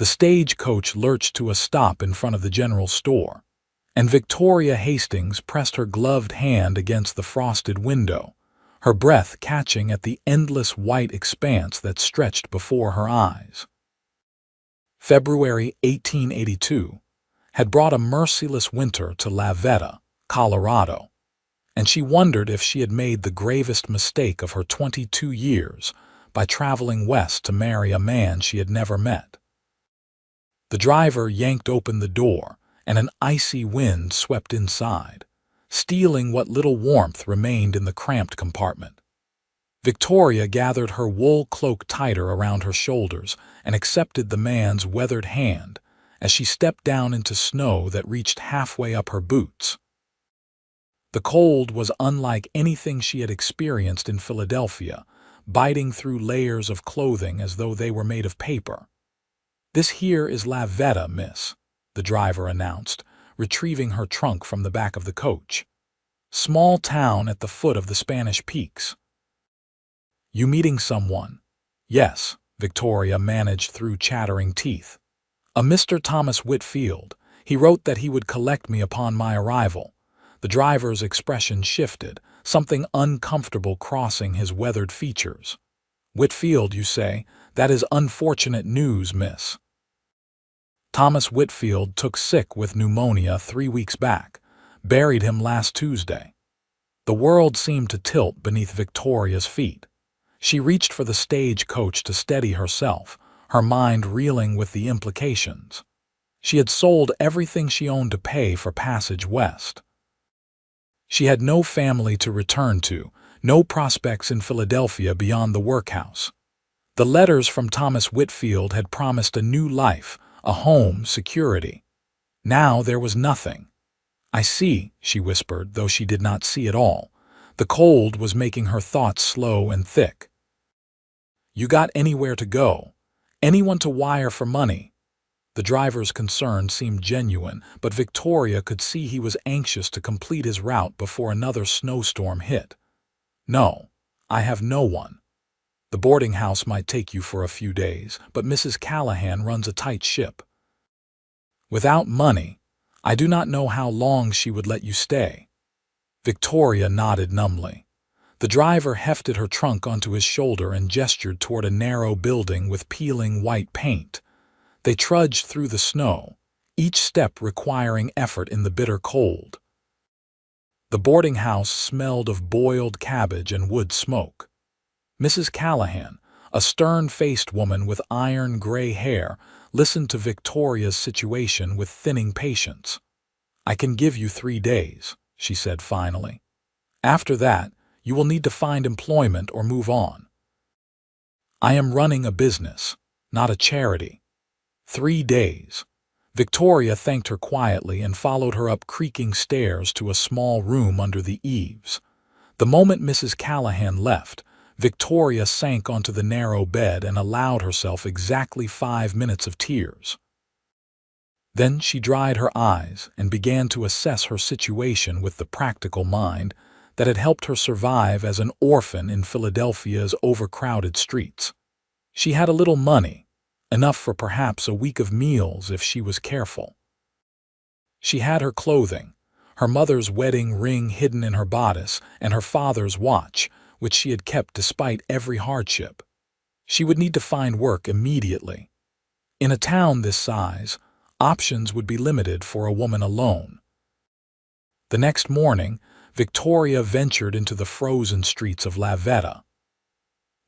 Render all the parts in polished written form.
The stagecoach lurched to a stop in front of the general store, and Victoria Hastings pressed her gloved hand against the frosted window, her breath catching at the endless white expanse that stretched before her eyes. February 1882 had brought a merciless winter to La Veta, Colorado, and she wondered if she had made the gravest mistake of her 22 years by traveling west to marry a man she had never met. The driver yanked open the door, and an icy wind swept inside, stealing what little warmth remained in the cramped compartment. Victoria gathered her wool cloak tighter around her shoulders and accepted the man's weathered hand as she stepped down into snow that reached halfway up her boots. The cold was unlike anything she had experienced in Philadelphia, biting through layers of clothing as though they were made of paper. "This here is La Veta, miss," the driver announced, retrieving her trunk from the back of the coach. "Small town at the foot of the Spanish Peaks." "You meeting someone?" "Yes," Victoria managed through chattering teeth. "A Mr. Thomas Whitfield. He wrote that he would collect me upon my arrival." The driver's expression shifted, something uncomfortable crossing his weathered features. "Whitfield, you say? That is unfortunate news, miss." "Thomas Whitfield took sick with pneumonia 3 weeks back. Buried him last Tuesday." The world seemed to tilt beneath Victoria's feet. She reached for the stagecoach to steady herself, her mind reeling with the implications. She had sold everything she owned to pay for passage west. She had no family to return to, no prospects in Philadelphia beyond the workhouse. The letters from Thomas Whitfield had promised a new life, a home, security. Now there was nothing. "I see," she whispered, though she did not see at all. The cold was making her thoughts slow and thick. "You got anywhere to go? Anyone to wire for money?" The driver's concern seemed genuine, but Victoria could see he was anxious to complete his route before another snowstorm hit. "No, I have no one. The boarding house might take you for a few days, but Mrs. Callahan runs a tight ship. Without money, I do not know how long she would let you stay." Victoria nodded numbly. The driver hefted her trunk onto his shoulder and gestured toward a narrow building with peeling white paint. They trudged through the snow, each step requiring effort in the bitter cold. The boarding house smelled of boiled cabbage and wood smoke. Mrs. Callahan, a stern-faced woman with iron-gray hair, listened to Victoria's situation with thinning patience. "I can give you 3 days," she said finally. "After that, you will need to find employment or move on. I am running a business, not a charity." 3 days. Victoria thanked her quietly and followed her up creaking stairs to a small room under the eaves. The moment Mrs. Callahan left, Victoria sank onto the narrow bed and allowed herself exactly 5 minutes of tears. Then she dried her eyes and began to assess her situation with the practical mind that had helped her survive as an orphan in Philadelphia's overcrowded streets. She had a little money, enough for perhaps a week of meals if she was careful. She had her clothing, her mother's wedding ring hidden in her bodice, and her father's watch, which she had kept despite every hardship. She would need to find work immediately. In a town this size, options would be limited for a woman alone. The next morning, Victoria ventured into the frozen streets of La Veta.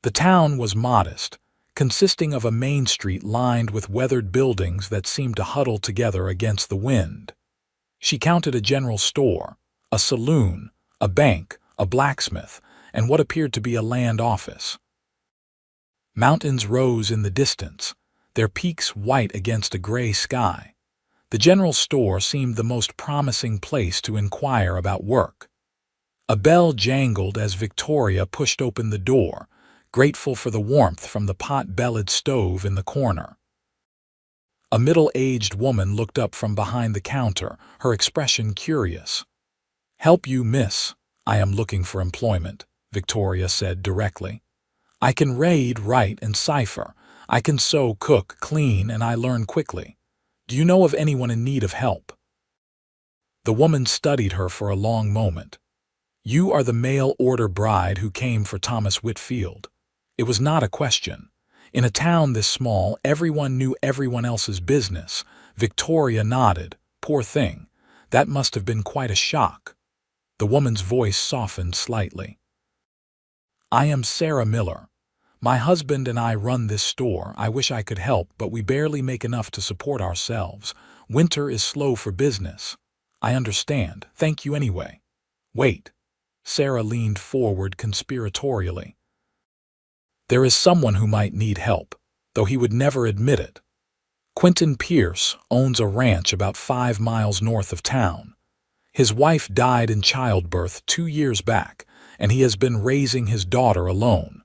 The town was modest, consisting of a main street lined with weathered buildings that seemed to huddle together against the wind. She counted a general store, a saloon, a bank, a blacksmith, and what appeared to be a land office. Mountains rose in the distance, their peaks white against a gray sky. The general store seemed the most promising place to inquire about work. A bell jangled as Victoria pushed open the door, grateful for the warmth from the pot-bellied stove in the corner. A middle-aged woman looked up from behind the counter, her expression curious. "Help you, miss. I am looking for employment," Victoria said directly. "I can read, write, and cipher. I can sew, cook, clean, and I learn quickly. Do you know of anyone in need of help?" The woman studied her for a long moment. "You are the mail-order bride who came for Thomas Whitfield." It was not a question. In a town this small, everyone knew everyone else's business. Victoria nodded. "Poor thing. That must have been quite a shock." The woman's voice softened slightly. "I am Sarah Miller. My husband and I run this store. I wish I could help, but we barely make enough to support ourselves. Winter is slow for business." "I understand. Thank you anyway." "Wait." Sarah leaned forward conspiratorially. "There is someone who might need help, though he would never admit it. Quentin Pierce owns a ranch about 5 miles north of town. His wife died in childbirth 2 years back, and he has been raising his daughter alone.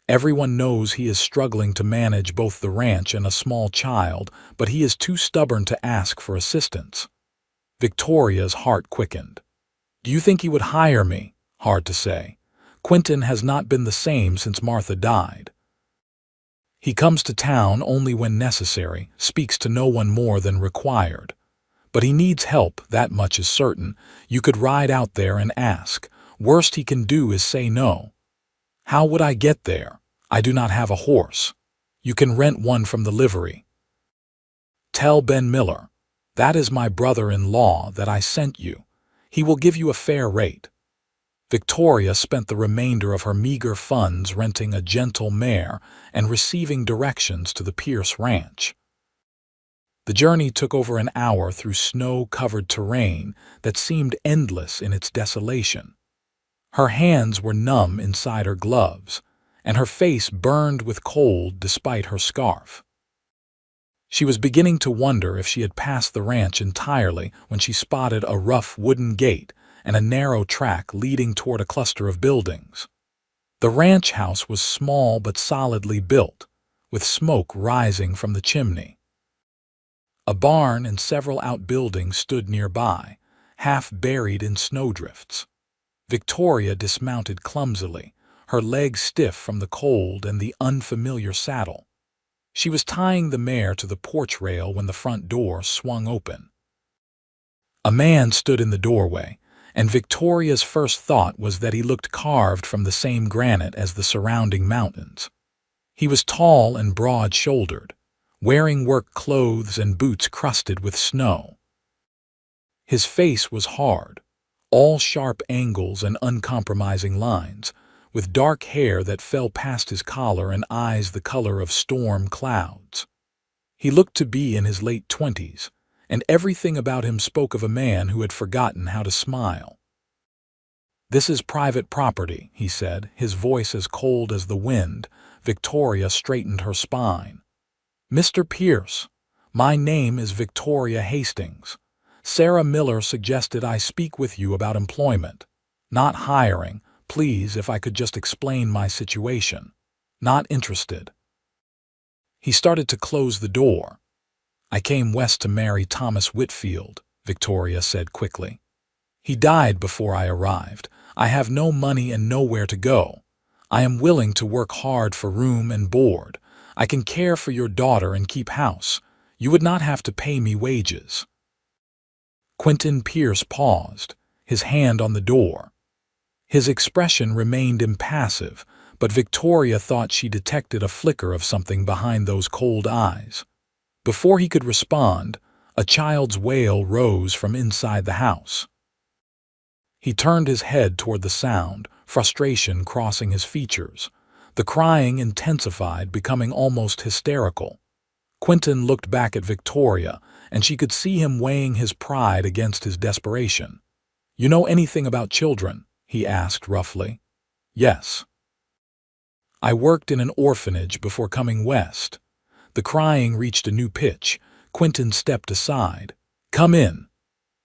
Everyone knows he is struggling to manage both the ranch and a small child, but he is too stubborn to ask for assistance." Victoria's heart quickened. "Do you think he would hire me?" "Hard to say. Quentin has not been the same since Martha died. He comes to town only when necessary, speaks to no one more than required. But he needs help, that much is certain. You could ride out there and ask. Worst he can do is say no." "How would I get there? I do not have a horse." "You can rent one from the livery." "Tell Ben Miller, that is my brother-in-law, that I sent you. He will give you a fair rate." Victoria spent the remainder of her meager funds renting a gentle mare and receiving directions to the Pierce Ranch. The journey took over an hour through snow-covered terrain that seemed endless in its desolation. Her hands were numb inside her gloves, and her face burned with cold despite her scarf. She was beginning to wonder if she had passed the ranch entirely when she spotted a rough wooden gate and a narrow track leading toward a cluster of buildings. The ranch house was small but solidly built, with smoke rising from the chimney. A barn and several outbuildings stood nearby, half buried in snowdrifts. Victoria dismounted clumsily, her legs stiff from the cold and the unfamiliar saddle. She was tying the mare to the porch rail when the front door swung open. A man stood in the doorway, and Victoria's first thought was that he looked carved from the same granite as the surrounding mountains. He was tall and broad-shouldered, wearing work clothes and boots crusted with snow. His face was hard, all sharp angles and uncompromising lines, with dark hair that fell past his collar and eyes the color of storm clouds. He looked to be in his late 20s, and everything about him spoke of a man who had forgotten how to smile. "This is private property," he said, his voice as cold as the wind. Victoria straightened her spine. "Mr. Pierce, my name is Victoria Hastings. Sarah Miller suggested I speak with you about employment. Not hiring. Please, if I could just explain my situation. Not interested." He started to close the door. "I came west to marry Thomas Whitfield," Victoria said quickly. "He died before I arrived. I have no money and nowhere to go. I am willing to work hard for room and board. I can care for your daughter and keep house. You would not have to pay me wages." Quentin Pierce paused, his hand on the door. His expression remained impassive, but Victoria thought she detected a flicker of something behind those cold eyes. Before he could respond, a child's wail rose from inside the house. He turned his head toward the sound, frustration crossing his features. The crying intensified, becoming almost hysterical. Quentin looked back at Victoria, and she could see him weighing his pride against his desperation. "You know anything about children?" he asked roughly. "Yes. I worked in an orphanage before coming west." The crying reached a new pitch. Quentin stepped aside. "Come in."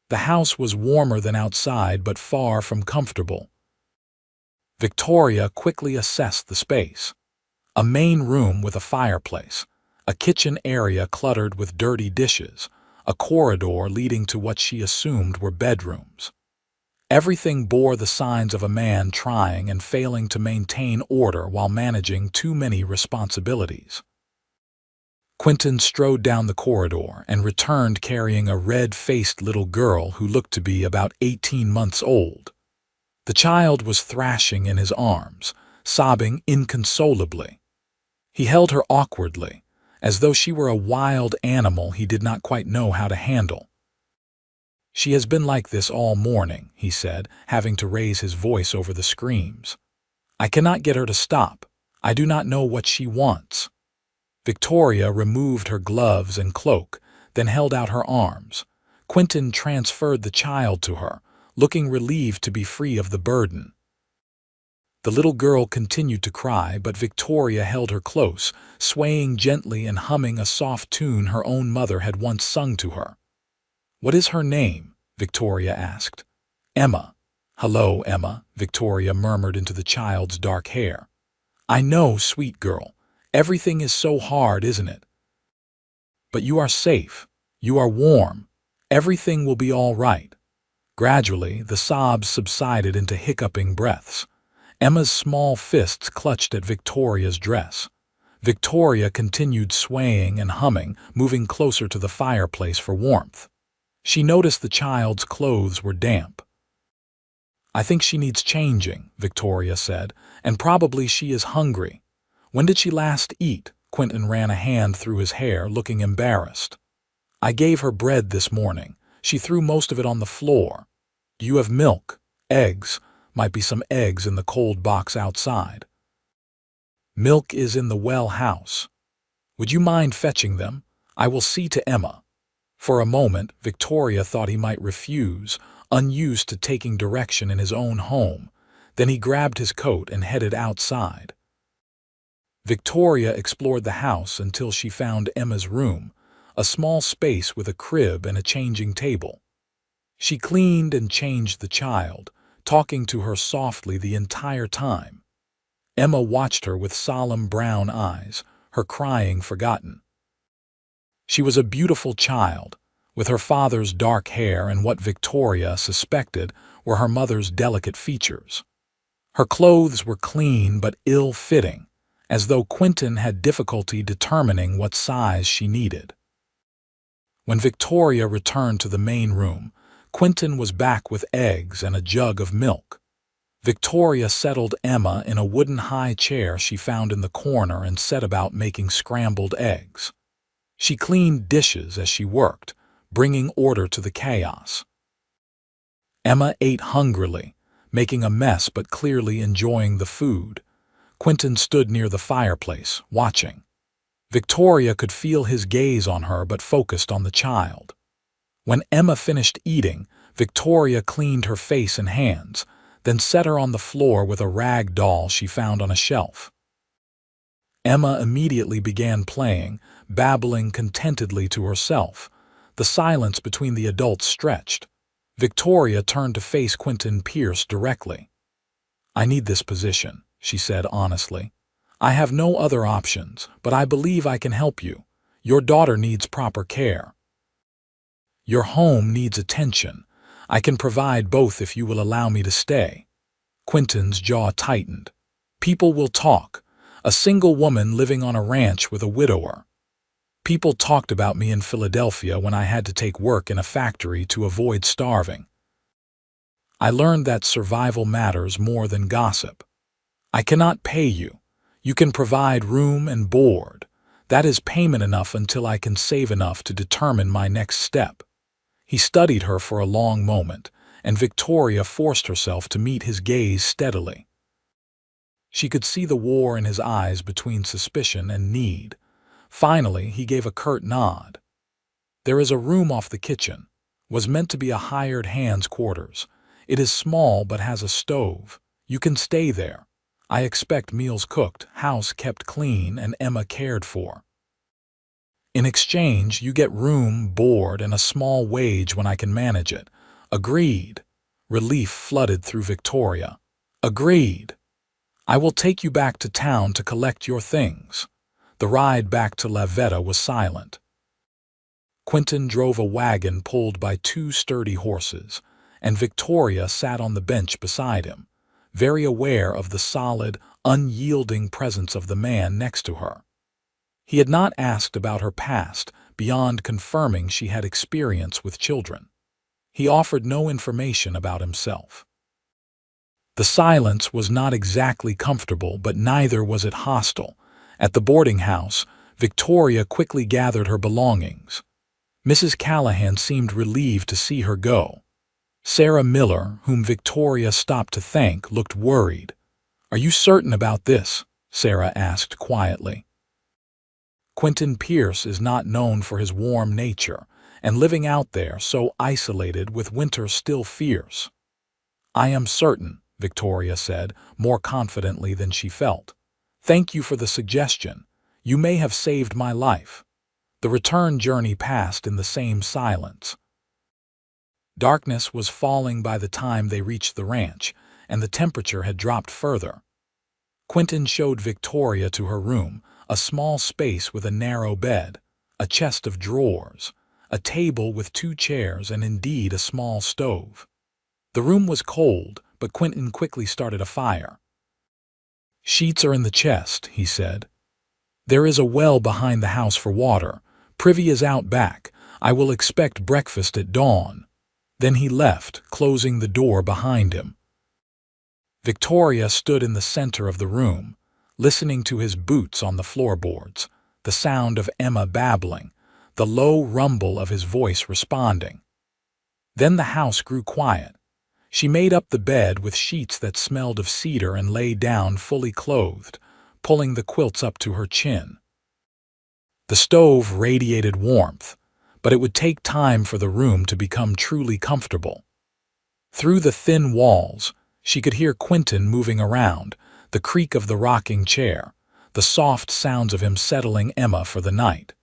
The house was warmer than outside, but far from comfortable. Victoria quickly assessed the space. A main room with a fireplace, a kitchen area cluttered with dirty dishes, a corridor leading to what she assumed were bedrooms. Everything bore the signs of a man trying and failing to maintain order while managing too many responsibilities. Quentin strode down the corridor and returned carrying a red-faced little girl who looked to be about 18 months old. The child was thrashing in his arms, sobbing inconsolably. He held her awkwardly, as though she were a wild animal he did not quite know how to handle. "She has been like this all morning," he said, having to raise his voice over the screams. "I cannot get her to stop. I do not know what she wants." Victoria removed her gloves and cloak, then held out her arms. Quentin transferred the child to her, looking relieved to be free of the burden. The little girl continued to cry, but Victoria held her close, swaying gently and humming a soft tune her own mother had once sung to her. "What is her name?" Victoria asked. "Emma." "Hello, Emma," Victoria murmured into the child's dark hair. "I know, sweet girl. Everything is so hard, isn't it? But you are safe. You are warm. Everything will be all right." Gradually, the sobs subsided into hiccuping breaths. Emma's small fists clutched at Victoria's dress. Victoria continued swaying and humming, moving closer to the fireplace for warmth. She noticed the child's clothes were damp. "I think she needs changing," Victoria said, "and probably she is hungry. When did she last eat?" Quentin ran a hand through his hair, looking embarrassed. "I gave her bread this morning. She threw most of it on the floor. Do you have milk? Eggs? Might be some eggs in the cold box outside." "Milk is in the well house. Would you mind fetching them? I will see to Emma." For a moment, Victoria thought he might refuse, unused to taking direction in his own home. Then he grabbed his coat and headed outside. Victoria explored the house until she found Emma's room, a small space with a crib and a changing table. She cleaned and changed the child, talking to her softly the entire time. Emma watched her with solemn brown eyes, her crying forgotten. She was a beautiful child, with her father's dark hair and what Victoria suspected were her mother's delicate features. Her clothes were clean but ill-fitting, as though Quentin had difficulty determining what size she needed. When Victoria returned to the main room, Quentin was back with eggs and a jug of milk. Victoria settled Emma in a wooden high chair she found in the corner and set about making scrambled eggs. She cleaned dishes as she worked, bringing order to the chaos. Emma ate hungrily, making a mess but clearly enjoying the food. Quentin stood near the fireplace, watching. Victoria could feel his gaze on her but focused on the child. When Emma finished eating, Victoria cleaned her face and hands, then set her on the floor with a rag doll she found on a shelf. Emma immediately began playing, babbling contentedly to herself. The silence between the adults stretched. Victoria turned to face Quentin Pierce directly. "I need this position," she said honestly. "I have no other options, but I believe I can help you. Your daughter needs proper care. Your home needs attention. I can provide both if you will allow me to stay." Quentin's jaw tightened. People will talk. A single woman living on a ranch with a widower. People talked about me in Philadelphia when I had to take work in a factory to avoid starving. I learned that survival matters more than gossip. "I cannot pay you. You can provide room and board. That is payment enough until I can save enough to determine my next step." He studied her for a long moment, and Victoria forced herself to meet his gaze steadily. She could see the war in his eyes between suspicion and need. Finally, he gave a curt nod. "There is a room off the kitchen. Was meant to be a hired hand's quarters. It is small but has a stove. You can stay there. I expect meals cooked, house kept clean, and Emma cared for. In exchange, you get room, board, and a small wage when I can manage it." "Agreed." Relief flooded through Victoria. "Agreed. I will take you back to town to collect your things." The ride back to Lavetta was silent. Quentin drove a wagon pulled by two sturdy horses. and Victoria sat on the bench beside him, very aware of the solid, unyielding presence of the man next to her. He had not asked about her past beyond confirming she had experience with children. He offered no information about himself. The silence was not exactly comfortable, but neither was it hostile. At the boarding house, Victoria quickly gathered her belongings. Mrs. Callahan seemed relieved to see her go. Sarah Miller, whom Victoria stopped to thank, looked worried. "Are you certain about this?" Sarah asked quietly. "Quentin Pierce is not known for his warm nature, and living out there so isolated with winter still fierce." "I am certain," Victoria said, more confidently than she felt. "Thank you for the suggestion. You may have saved my life." The return journey passed in the same silence. Darkness was falling by the time they reached the ranch, and the temperature had dropped further. Quentin showed Victoria to her room, a small space with a narrow bed, a chest of drawers, a table with 2 chairs, and indeed a small stove. The room was cold, but Quentin quickly started a fire. "Sheets are in the chest," he said. "There is a well behind the house for water. Privy is out back. I will expect breakfast at dawn." Then he left, closing the door behind him. Victoria stood in the center of the room, listening to his boots on the floorboards, the sound of Emma babbling, the low rumble of his voice responding. Then the house grew quiet. She made up the bed with sheets that smelled of cedar and lay down fully clothed, pulling the quilts up to her chin. The stove radiated warmth, but it would take time for the room to become truly comfortable. Through the thin walls, she could hear Quentin moving around, the creak of the rocking chair, the soft sounds of him settling Emma for the night.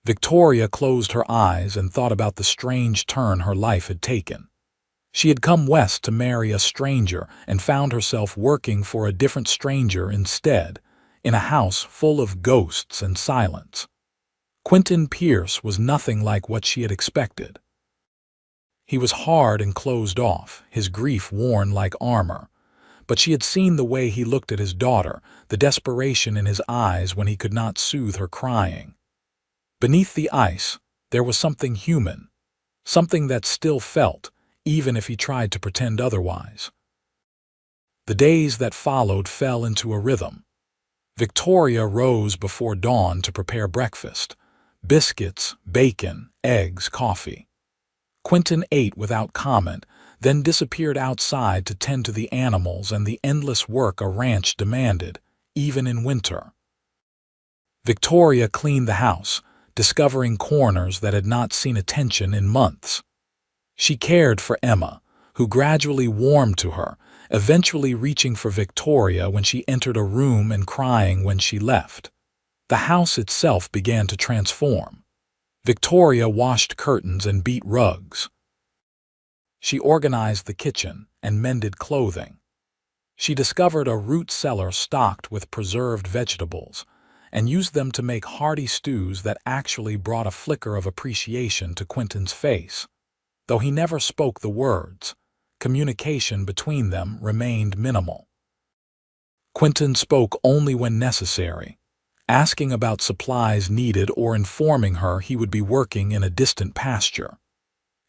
Victoria closed her eyes and thought about the strange turn her life had taken. She had come west to marry a stranger and found herself working for a different stranger instead, in a house full of ghosts and silence. Quentin Pierce was nothing like what she had expected. He was hard and closed off, his grief worn like armor. But she had seen the way he looked at his daughter, the desperation in his eyes when he could not soothe her crying. Beneath the ice, there was something human, something that still felt, even if he tried to pretend otherwise. The days that followed fell into a rhythm. Victoria rose before dawn to prepare breakfast: biscuits, bacon, eggs, coffee. Quentin ate without comment, then disappeared outside to tend to the animals and the endless work a ranch demanded, even in winter. Victoria cleaned the house, discovering corners that had not seen attention in months. She cared for Emma, who gradually warmed to her, eventually reaching for Victoria when she entered a room and crying when she left. The house itself began to transform. Victoria washed curtains and beat rugs. She organized the kitchen and mended clothing. She discovered a root cellar stocked with preserved vegetables and used them to make hearty stews that actually brought a flicker of appreciation to Quentin's face. Though he never spoke the words, communication between them remained minimal. Quentin spoke only when necessary, asking about supplies needed or informing her he would be working in a distant pasture.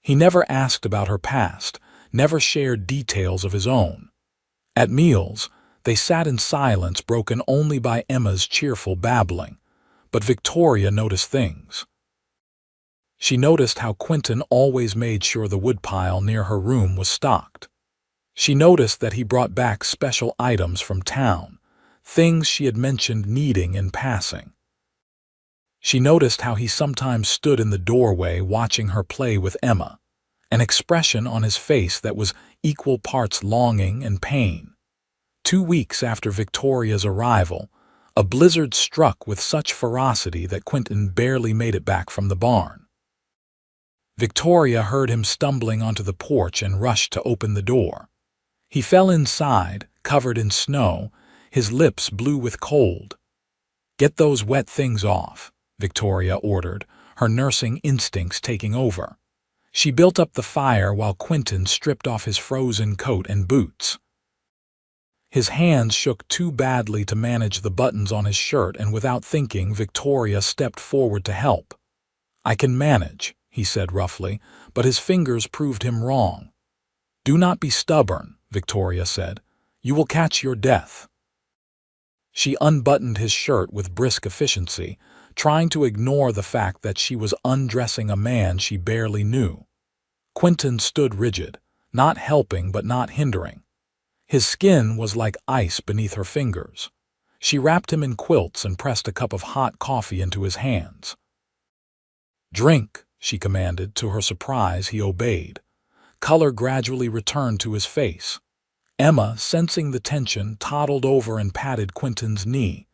He never asked about her past, never shared details of his own. At meals, they sat in silence broken only by Emma's cheerful babbling, but Victoria noticed things. She noticed how Quentin always made sure the woodpile near her room was stocked. She noticed that he brought back special items from town, things she had mentioned needing in passing. She noticed how he sometimes stood in the doorway watching her play with Emma, an expression on his face that was equal parts longing and pain. 2 weeks after Victoria's arrival, a blizzard struck with such ferocity that Quentin barely made it back from the barn. Victoria heard him stumbling onto the porch and rushed to open the door. He fell inside, covered in snow, his lips blue with cold. "Get those wet things off," Victoria ordered, her nursing instincts taking over. She built up the fire while Quentin stripped off his frozen coat and boots. His hands shook too badly to manage the buttons on his shirt, and without thinking, Victoria stepped forward to help. "I can manage," he said roughly, but his fingers proved him wrong. "Do not be stubborn," Victoria said. "You will catch your death." She unbuttoned his shirt with brisk efficiency, trying to ignore the fact that she was undressing a man she barely knew. Quentin stood rigid, not helping but not hindering. His skin was like ice beneath her fingers. She wrapped him in quilts and pressed a cup of hot coffee into his hands. "Drink," she commanded. To her surprise, he obeyed. Color gradually returned to his face. Emma, sensing the tension, toddled over and patted Quentin's knee.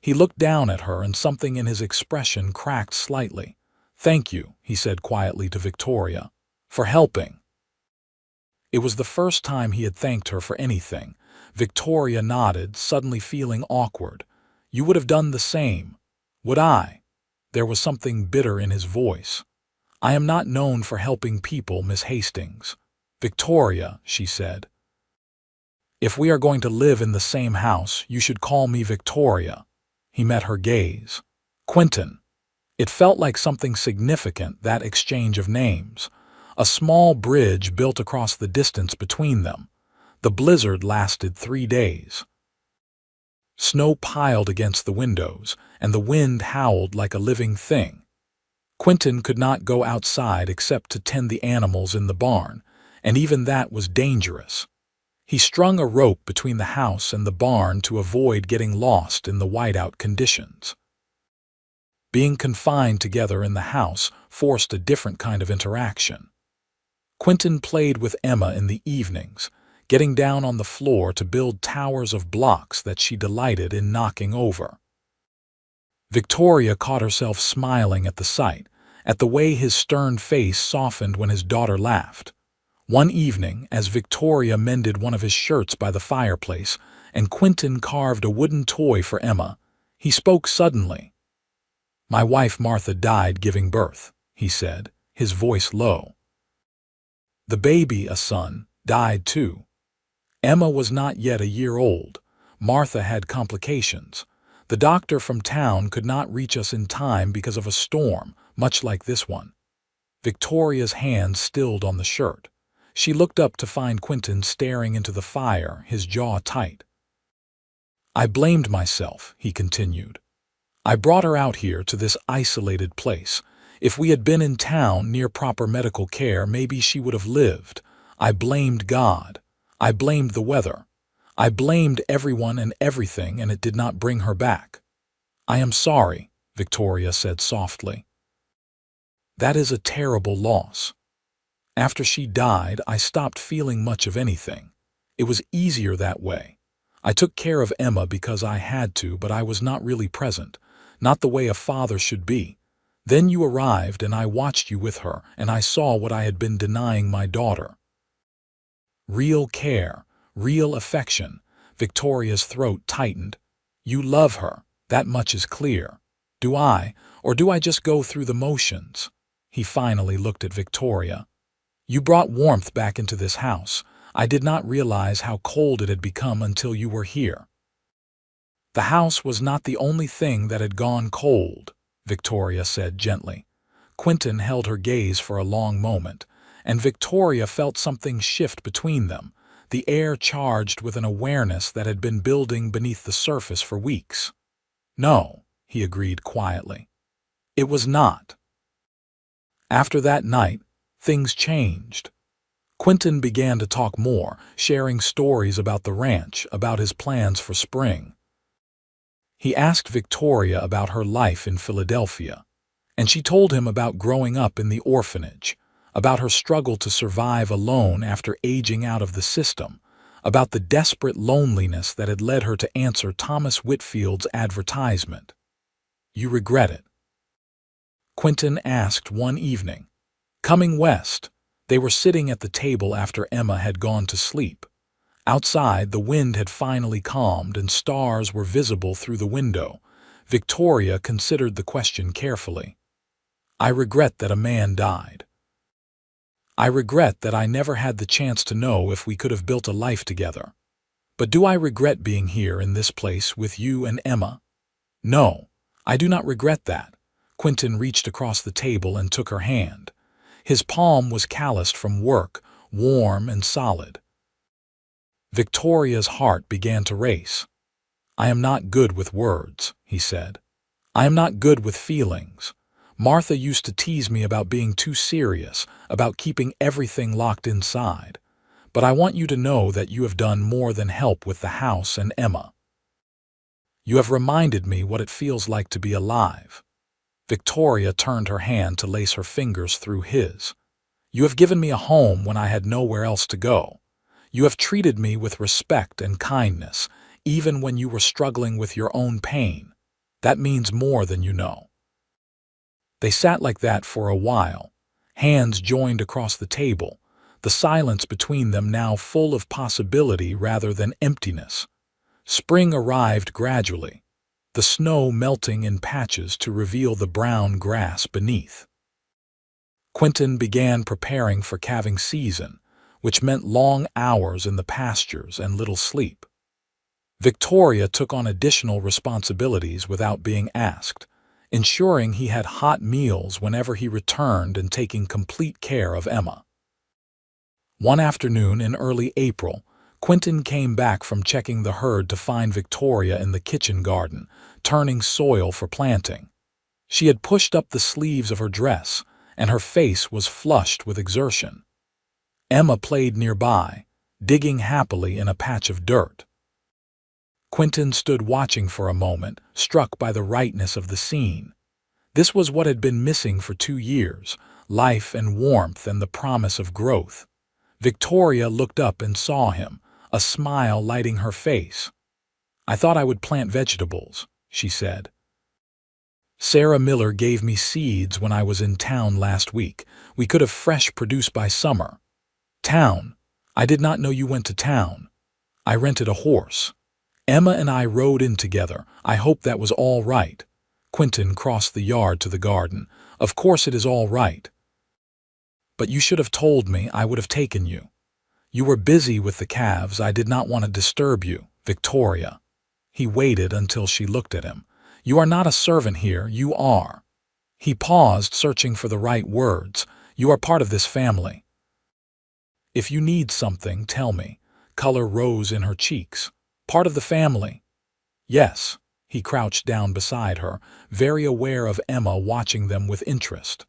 He looked down at her, and something in his expression cracked slightly. "Thank you," he said quietly to Victoria, "for helping." It was the first time he had thanked her for anything. Victoria nodded, suddenly feeling awkward. "You would have done the same." "Would I?" There was something bitter in his voice. "I am not known for helping people, Miss Hastings." "Victoria," she said. "If we are going to live in the same house, you should call me Victoria." He met her gaze. "Quentin." It felt like something significant, that exchange of names. A small bridge built across the distance between them. The blizzard lasted 3 days. Snow piled against the windows, and the wind howled like a living thing. Quentin could not go outside except to tend the animals in the barn, and even that was dangerous. He strung a rope between the house and the barn to avoid getting lost in the whiteout conditions. Being confined together in the house forced a different kind of interaction. Quentin played with Emma in the evenings, getting down on the floor to build towers of blocks that she delighted in knocking over. Victoria caught herself smiling at the sight, at the way his stern face softened when his daughter laughed. One evening, as Victoria mended one of his shirts by the fireplace and Quentin carved a wooden toy for Emma, he spoke suddenly. "My wife Martha died giving birth," he said, his voice low. "The baby, a son, died too. Emma was not yet a year old. Martha had complications. The doctor from town could not reach us in time because of a storm, much like this one." Victoria's hand stilled on the shirt. She looked up to find Quentin staring into the fire, his jaw tight. "I blamed myself," he continued. "I brought her out here to this isolated place. If we had been in town near proper medical care, maybe she would have lived. I blamed God. I blamed the weather. I blamed everyone and everything, and it did not bring her back." "I am sorry," Victoria said softly. "That is a terrible loss. After she died, I stopped feeling much of anything. It was easier that way. I took care of Emma because I had to, but I was not really present, not the way a father should be. Then you arrived, and I watched you with her, and I saw what I had been denying my daughter. Real care, real affection." Victoria's throat tightened. "You love her, that much is clear. Do I, or do I just go through the motions?" He finally looked at Victoria. "You brought warmth back into this house. I did not realize how cold it had become until you were here." "The house was not the only thing that had gone cold," Victoria said gently. Quentin held her gaze for a long moment, and Victoria felt something shift between them, the air charged with an awareness that had been building beneath the surface for weeks. "No," he agreed quietly. "It was not." After that night, things changed. Quentin began to talk more, sharing stories about the ranch, about his plans for spring. He asked Victoria about her life in Philadelphia, and she told him about growing up in the orphanage, about her struggle to survive alone after aging out of the system, about the desperate loneliness that had led her to answer Thomas Whitfield's advertisement. "You regret it?" Quentin asked one evening. Coming west, they were sitting at the table after Emma had gone to sleep. Outside, the wind had finally calmed and stars were visible through the window. Victoria considered the question carefully. "I regret that a man died." I regret that I never had the chance to know if we could have built a life together. But do I regret being here in this place with you and Emma? No, I do not regret that. Quentin reached across the table and took her hand. His palm was calloused from work, warm and solid. Victoria's heart began to race. I am not good with words, he said. I am not good with feelings. Martha used to tease me about being too serious, about keeping everything locked inside. But I want you to know that you have done more than help with the house and Emma. You have reminded me what it feels like to be alive. Victoria turned her hand to lace her fingers through his. You have given me a home when I had nowhere else to go. You have treated me with respect and kindness, even when you were struggling with your own pain. That means more than you know. They sat like that for a while, hands joined across the table, the silence between them now full of possibility rather than emptiness. Spring arrived gradually, the snow melting in patches to reveal the brown grass beneath. Quentin began preparing for calving season, which meant long hours in the pastures and little sleep. Victoria took on additional responsibilities without being asked, ensuring he had hot meals whenever he returned and taking complete care of Emma. One afternoon in early April, Quentin came back from checking the herd to find Victoria in the kitchen garden, turning soil for planting. She had pushed up the sleeves of her dress, and her face was flushed with exertion. Emma played nearby, digging happily in a patch of dirt. Quentin stood watching for a moment, struck by the rightness of the scene. This was what had been missing for 2 years, life and warmth and the promise of growth. Victoria looked up and saw him, a smile lighting her face. I thought I would plant vegetables, she said. Sarah Miller gave me seeds when I was in town last week. We could have fresh produce by summer. Town? I did not know you went to town. I rented a horse. Emma and I rode in together. I hope that was all right. Quentin crossed the yard to the garden. Of course it is all right. But you should have told me. I would have taken you. You were busy with the calves. I did not want to disturb you, Victoria. He waited until she looked at him. You are not a servant here, you are. He paused, searching for the right words. You are part of this family. If you need something, tell me. Color rose in her cheeks. Part of the family. Yes. He crouched down beside her, very aware of Emma watching them with interest.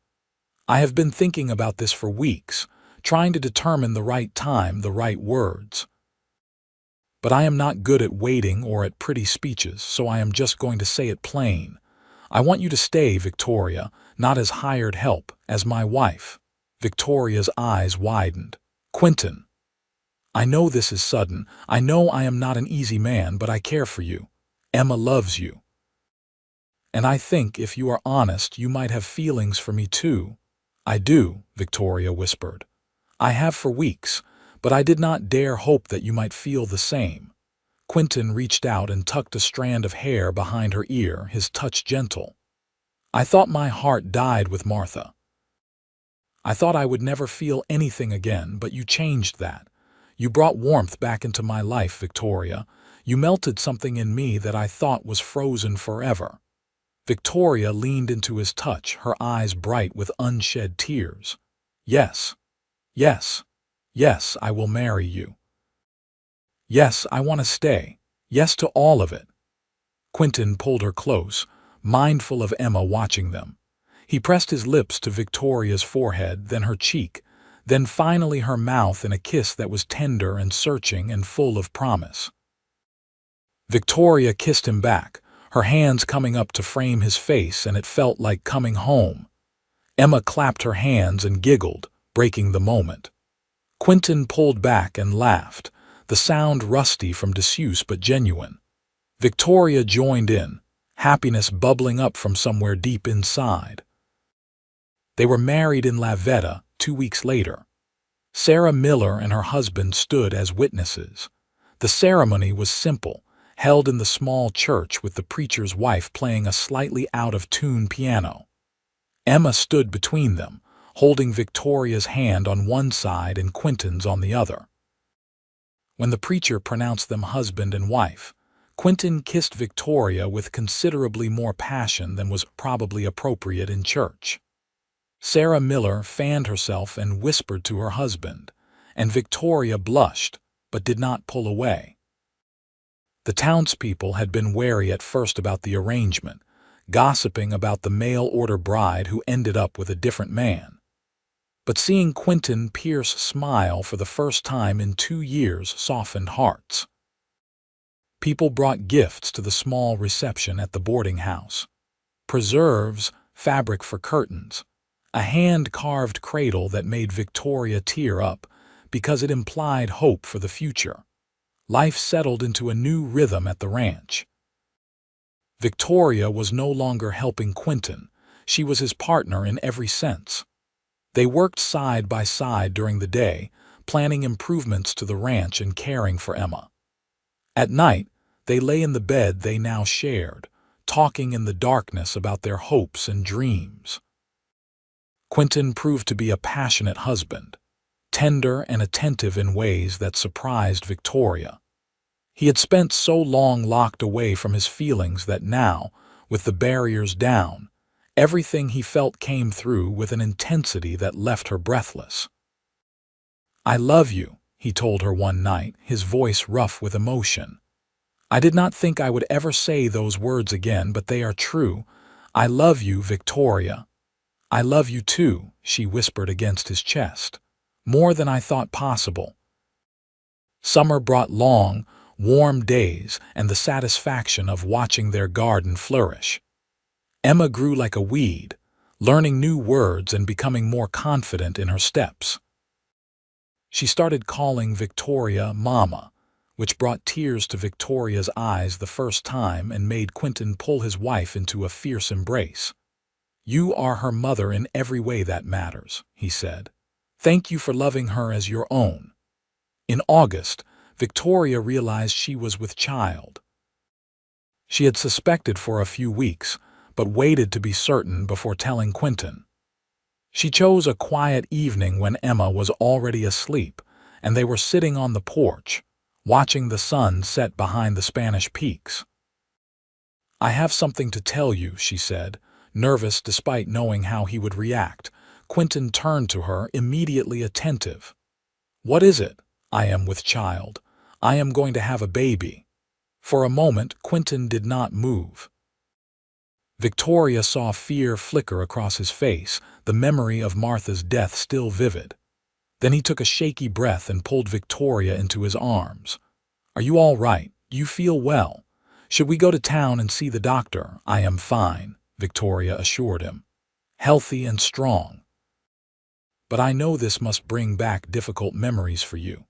I have been thinking about this for weeks, trying to determine the right time, the right words. But I am not good at waiting or at pretty speeches, so I am just going to say it plain. I want you to stay, Victoria, not as hired help, as my wife. Victoria's eyes widened. Quentin. I know this is sudden. I know I am not an easy man, but I care for you. Emma loves you. And I think, if you are honest, you might have feelings for me too. I do, Victoria whispered. I have for weeks, but I did not dare hope that you might feel the same. Quentin reached out and tucked a strand of hair behind her ear, his touch gentle. I thought my heart died with Martha. I thought I would never feel anything again, but you changed that. You brought warmth back into my life, Victoria. You melted something in me that I thought was frozen forever. Victoria leaned into his touch, her eyes bright with unshed tears. Yes, yes, yes, I will marry you. Yes, I want to stay. Yes to all of it. Quentin pulled her close, mindful of Emma watching them. He pressed his lips to Victoria's forehead, then her cheek, then finally her mouth in a kiss that was tender and searching and full of promise. Victoria kissed him back, her hands coming up to frame his face, and it felt like coming home. Emma clapped her hands and giggled, breaking the moment. Quentin pulled back and laughed, the sound rusty from disuse but genuine. Victoria joined in, happiness bubbling up from somewhere deep inside. They were married in Lavetta 2 weeks later. Sarah Miller and her husband stood as witnesses. The ceremony was simple, held in the small church with the preacher's wife playing a slightly out-of-tune piano. Emma stood between them, holding Victoria's hand on one side and Quentin's on the other. When the preacher pronounced them husband and wife, Quentin kissed Victoria with considerably more passion than was probably appropriate in church. Sarah Miller fanned herself and whispered to her husband, and Victoria blushed, but did not pull away. The townspeople had been wary at first about the arrangement, gossiping about the mail-order bride who ended up with a different man. But seeing Quentin Pierce smile for the first time in 2 years softened hearts. People brought gifts to the small reception at the boarding house. Preserves, fabric for curtains, a hand-carved cradle that made Victoria tear up because it implied hope for the future. Life settled into a new rhythm at the ranch. Victoria was no longer helping Quentin. She was his partner in every sense. They worked side by side during the day, planning improvements to the ranch and caring for Emma. At night, they lay in the bed they now shared, talking in the darkness about their hopes and dreams. Quentin proved to be a passionate husband, tender and attentive in ways that surprised Victoria. He had spent so long locked away from his feelings that now, with the barriers down, everything he felt came through with an intensity that left her breathless. "I love you," he told her one night, his voice rough with emotion. "I did not think I would ever say those words again, but they are true. I love you, Victoria." "I love you too," she whispered against his chest. "More than I thought possible." Summer brought long, warm days and the satisfaction of watching their garden flourish. Emma grew like a weed, learning new words and becoming more confident in her steps. She started calling Victoria Mama, which brought tears to Victoria's eyes the first time and made Quentin pull his wife into a fierce embrace. "You are her mother in every way that matters," he said. "Thank you for loving her as your own." In August, Victoria realized she was with child. She had suspected for a few weeks, but waited to be certain before telling Quentin. She chose a quiet evening when Emma was already asleep, and they were sitting on the porch, watching the sun set behind the Spanish peaks. "I have something to tell you," she said, nervous despite knowing how he would react. Quentin turned to her, immediately attentive. "What is it?" "I am with child. I am going to have a baby." For a moment, Quentin did not move. Victoria saw fear flicker across his face, the memory of Martha's death still vivid. Then he took a shaky breath and pulled Victoria into his arms. "Are you all right? Do you feel well? Should we go to town and see the doctor?" "I am fine," Victoria assured him. "Healthy and strong. But I know this must bring back difficult memories for you."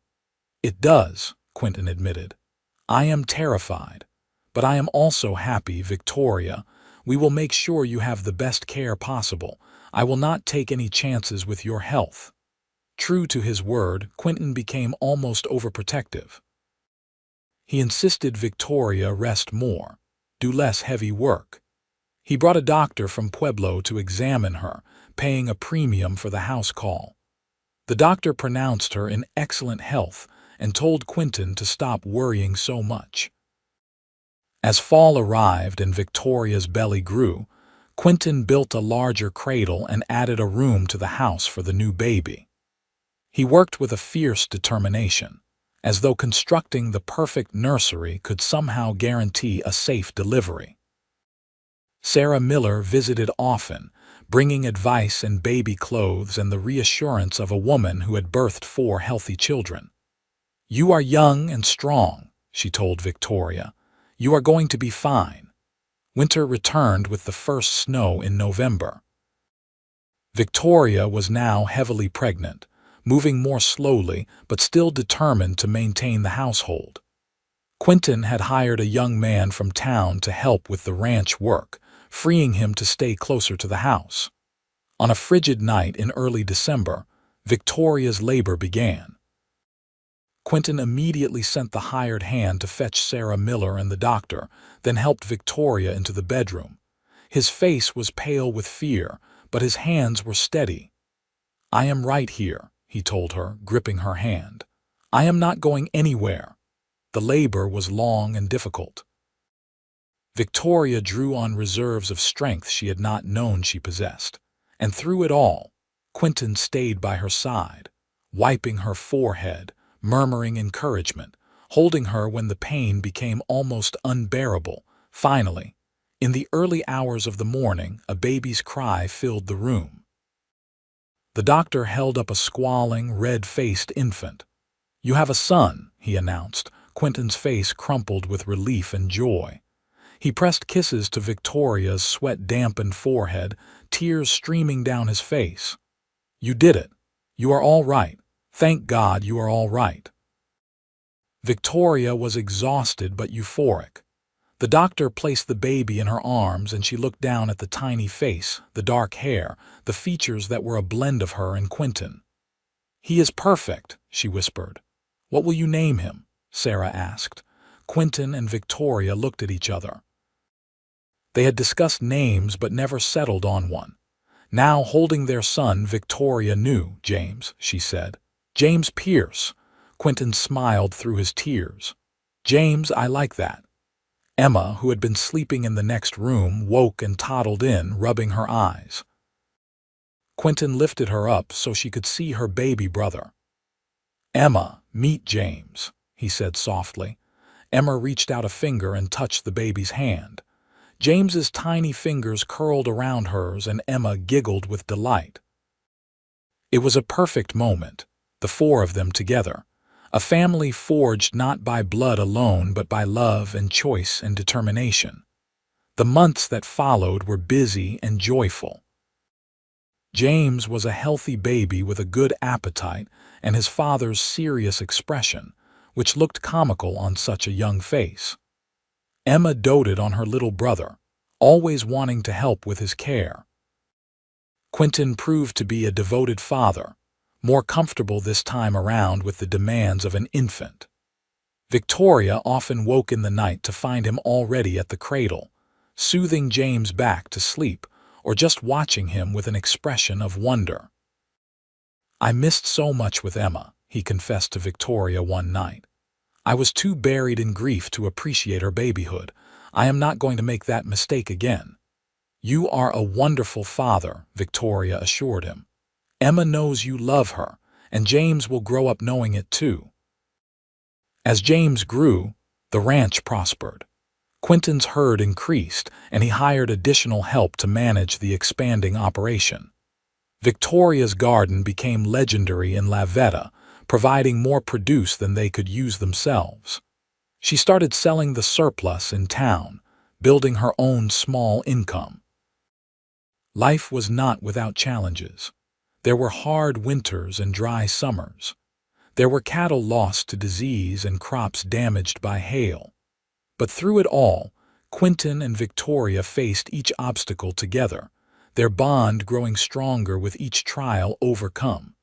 "It does," Quentin admitted. "I am terrified, but I am also happy, Victoria. We will make sure you have the best care possible. I will not take any chances with your health." True to his word, Quentin became almost overprotective. He insisted Victoria rest more, do less heavy work. He brought a doctor from Pueblo to examine her, paying a premium for the house call. The doctor pronounced her in excellent health and told Quentin to stop worrying so much. As fall arrived and Victoria's belly grew, Quentin built a larger cradle and added a room to the house for the new baby. He worked with a fierce determination, as though constructing the perfect nursery could somehow guarantee a safe delivery. Sarah Miller visited often, bringing advice and baby clothes and the reassurance of a woman who had birthed 4 healthy children. "You are young and strong," she told Victoria. "You are going to be fine." Winter returned with the first snow in November. Victoria was now heavily pregnant, moving more slowly but still determined to maintain the household. Quentin had hired a young man from town to help with the ranch work, freeing him to stay closer to the house. On a frigid night in early December, Victoria's labor began. Quentin immediately sent the hired hand to fetch Sarah Miller and the doctor, then helped Victoria into the bedroom. His face was pale with fear, but his hands were steady. "I am right here," he told her, gripping her hand. "I am not going anywhere." The labor was long and difficult. Victoria drew on reserves of strength she had not known she possessed. And through it all, Quentin stayed by her side, wiping her forehead, murmuring encouragement, holding her when the pain became almost unbearable. Finally, in the early hours of the morning, a baby's cry filled the room. The doctor held up a squalling, red-faced infant. "You have a son," he announced. Quentin's face crumpled with relief and joy. He pressed kisses to Victoria's sweat-dampened forehead, tears streaming down his face. "You did it. You are all right. Thank God you are all right." Victoria was exhausted but euphoric. The doctor placed the baby in her arms and she looked down at the tiny face, the dark hair, the features that were a blend of her and Quentin. "He is perfect," she whispered. "What will you name him?" Sarah asked. Quentin and Victoria looked at each other. They had discussed names but never settled on one. Now, holding their son, Victoria knew. "James," she said. "James Pierce." Quentin smiled through his tears. "James, I like that." Emma, who had been sleeping in the next room, woke and toddled in, rubbing her eyes. Quentin lifted her up so she could see her baby brother. "Emma, meet James," he said softly. Emma reached out a finger and touched the baby's hand. James's tiny fingers curled around hers and Emma giggled with delight. It was a perfect moment, the four of them together, a family forged not by blood alone but by love and choice and determination. The months that followed were busy and joyful. James was a healthy baby with a good appetite and his father's serious expression, which looked comical on such a young face. Emma doted on her little brother, always wanting to help with his care. Quentin proved to be a devoted father, more comfortable this time around with the demands of an infant. Victoria often woke in the night to find him already at the cradle, soothing James back to sleep or just watching him with an expression of wonder. "I missed so much with Emma," he confessed to Victoria one night. "I was too buried in grief to appreciate her babyhood. I am not going to make that mistake again." "You are a wonderful father," Victoria assured him. "Emma knows you love her, and James will grow up knowing it too." As James grew, the ranch prospered. Quentin's herd increased, and he hired additional help to manage the expanding operation. Victoria's garden became legendary in Lavetta, providing more produce than they could use themselves. She started selling the surplus in town, building her own small income. Life was not without challenges. There were hard winters and dry summers. There were cattle lost to disease and crops damaged by hail. But through it all, Quentin and Victoria faced each obstacle together, their bond growing stronger with each trial overcome.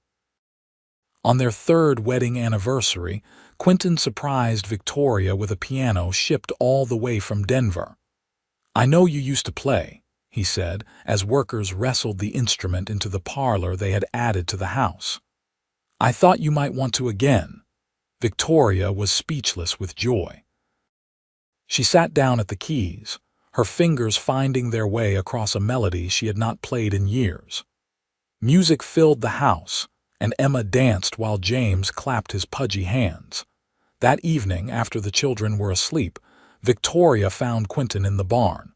On their third wedding anniversary, Quentin surprised Victoria with a piano shipped all the way from Denver. "I know you used to play," he said, as workers wrestled the instrument into the parlor they had added to the house. "I thought you might want to again." Victoria was speechless with joy. She sat down at the keys, her fingers finding their way across a melody she had not played in years. Music filled the house, and Emma danced while James clapped his pudgy hands. That evening, after the children were asleep, Victoria found Quentin in the barn.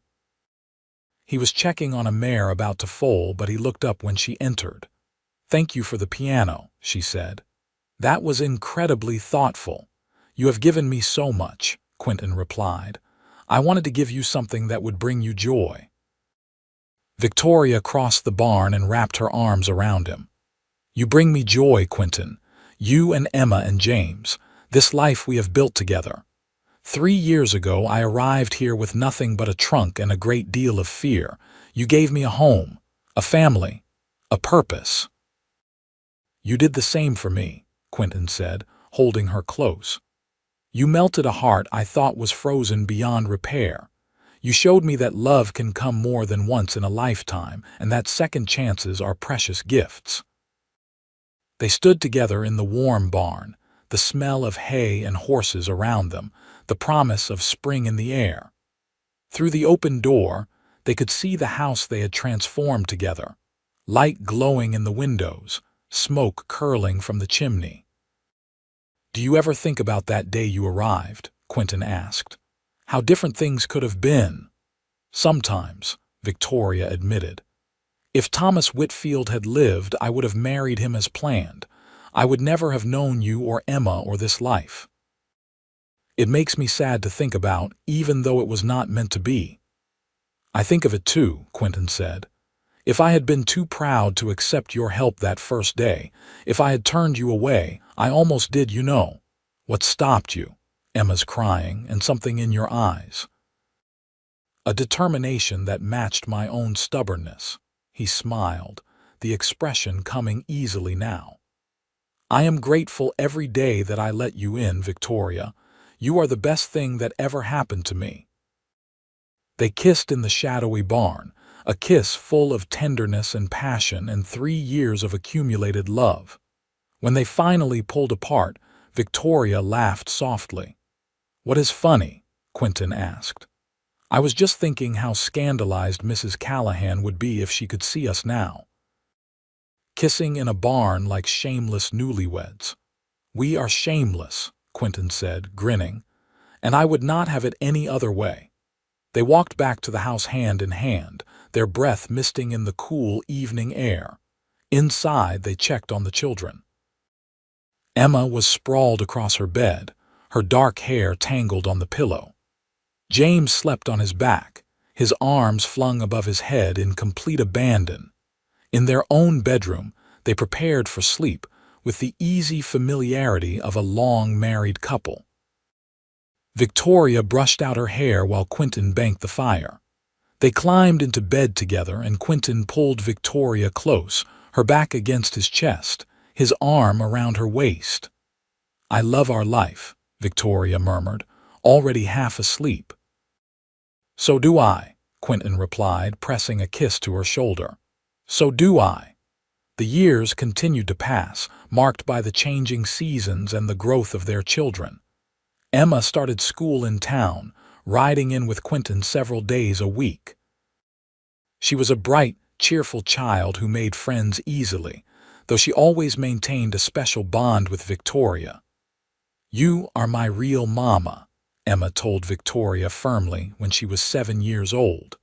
He was checking on a mare about to foal, but he looked up when she entered. "Thank you for the piano," she said. "That was incredibly thoughtful. You have given me so much," Quentin replied. "I wanted to give you something that would bring you joy." Victoria crossed the barn and wrapped her arms around him. "You bring me joy, Quentin. You and Emma and James, this life we have built together. 3 years ago, I arrived here with nothing but a trunk and a great deal of fear. You gave me a home, a family, a purpose." "You did the same for me," Quentin said, holding her close. "You melted a heart I thought was frozen beyond repair. You showed me that love can come more than once in a lifetime, and that second chances are precious gifts." They stood together in the warm barn, the smell of hay and horses around them, the promise of spring in the air. Through the open door, they could see the house they had transformed together, light glowing in the windows, smoke curling from the chimney. "Do you ever think about that day you arrived?" Quentin asked. "How different things could have been." "Sometimes," Victoria admitted. "If Thomas Whitfield had lived, I would have married him as planned. I would never have known you or Emma or this life. It makes me sad to think about, even though it was not meant to be." "I think of it too," Quentin said. "If I had been too proud to accept your help that first day, if I had turned you away, I almost did, you know." "What stopped you?" Emma's crying, and something in your eyes. "A determination that matched my own stubbornness." He smiled, the expression coming easily now. "I am grateful every day that I let you in, Victoria. You are the best thing that ever happened to me." They kissed in the shadowy barn, a kiss full of tenderness and passion and 3 years of accumulated love. When they finally pulled apart, Victoria laughed softly. "What is funny?" Quentin asked. "I was just thinking how scandalized Mrs. Callahan would be if she could see us now. Kissing in a barn like shameless newlyweds." "We are shameless," Quentin said, grinning, "and I would not have it any other way." They walked back to the house hand in hand, their breath misting in the cool evening air. Inside, they checked on the children. Emma was sprawled across her bed, her dark hair tangled on the pillow. James slept on his back, his arms flung above his head in complete abandon. In their own bedroom, they prepared for sleep with the easy familiarity of a long-married couple. Victoria brushed out her hair while Quentin banked the fire. They climbed into bed together, and Quentin pulled Victoria close, her back against his chest, his arm around her waist. "I love our life," Victoria murmured, already half asleep. "So do I," Quentin replied, pressing a kiss to her shoulder. "So do I." The years continued to pass, marked by the changing seasons and the growth of their children. Emma started school in town, riding in with Quentin several days a week. She was a bright, cheerful child who made friends easily, though she always maintained a special bond with Victoria. "You are my real mama," Emma told Victoria firmly when she was 7 years old.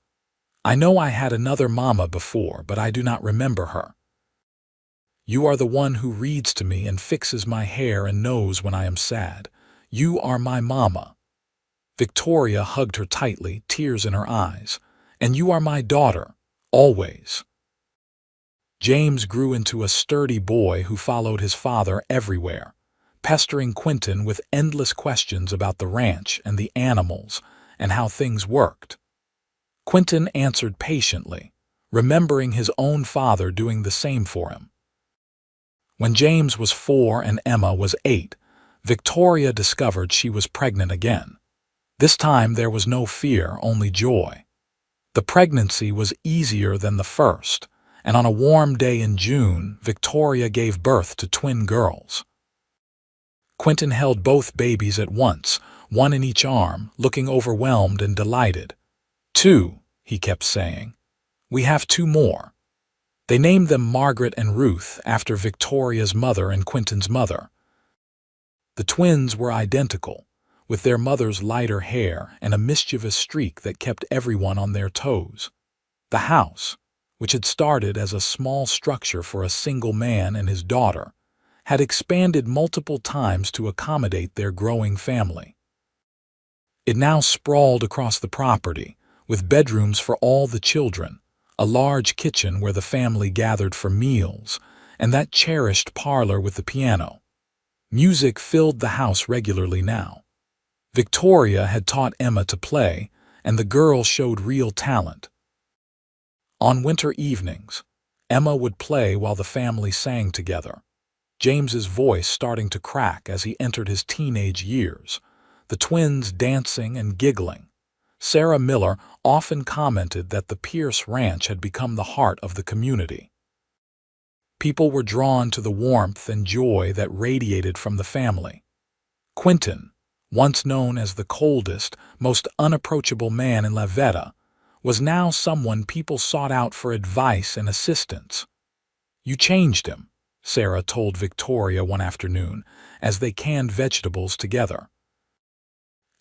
"I know I had another mama before, but I do not remember her. You are the one who reads to me and fixes my hair and knows when I am sad. You are my mama." Victoria hugged her tightly, tears in her eyes. "And you are my daughter, always." James grew into a sturdy boy who followed his father everywhere, pestering Quentin with endless questions about the ranch and the animals and how things worked. Quentin answered patiently, remembering his own father doing the same for him. When James was 4 and Emma was 8, Victoria discovered she was pregnant again. This time there was no fear, only joy. The pregnancy was easier than the first, and on a warm day in June, Victoria gave birth to twin girls. Quentin held both babies at once, one in each arm, looking overwhelmed and delighted. "Two," he kept saying. "We have 2 more." They named them Margaret and Ruth after Victoria's mother and Quentin's mother. The twins were identical, with their mother's lighter hair and a mischievous streak that kept everyone on their toes. The house, which had started as a small structure for a single man and his daughter, had expanded multiple times to accommodate their growing family. It now sprawled across the property, with bedrooms for all the children, a large kitchen where the family gathered for meals, and that cherished parlor with the piano. Music filled the house regularly now. Victoria had taught Emma to play, and the girl showed real talent. On winter evenings, Emma would play while the family sang together, James's voice starting to crack as he entered his teenage years, the twins dancing and giggling. Sarah Miller often commented that the Pierce Ranch had become the heart of the community. People were drawn to the warmth and joy that radiated from the family. Quentin, once known as the coldest, most unapproachable man in La Veta, was now someone people sought out for advice and assistance. "You changed him," Sarah told Victoria one afternoon as they canned vegetables together.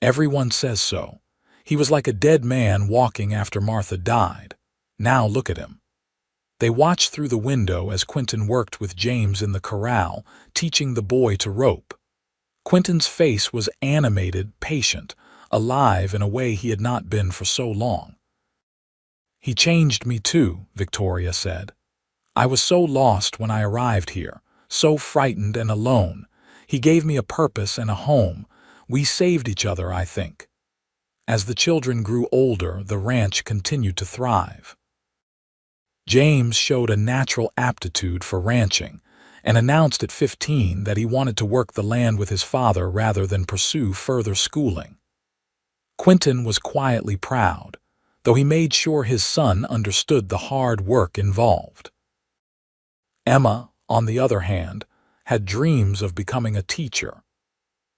"Everyone says so. He was like a dead man walking after Martha died. Now look at him." They watched through the window as Quentin worked with James in the corral, teaching the boy to rope. Quentin's face was animated, patient, alive in a way he had not been for so long. "He changed me too," Victoria said. "I was so lost when I arrived here, so frightened and alone. He gave me a purpose and a home. We saved each other, I think." As the children grew older, the ranch continued to thrive. James showed a natural aptitude for ranching and announced at 15 that he wanted to work the land with his father rather than pursue further schooling. Quentin was quietly proud, though he made sure his son understood the hard work involved. Emma, on the other hand, had dreams of becoming a teacher.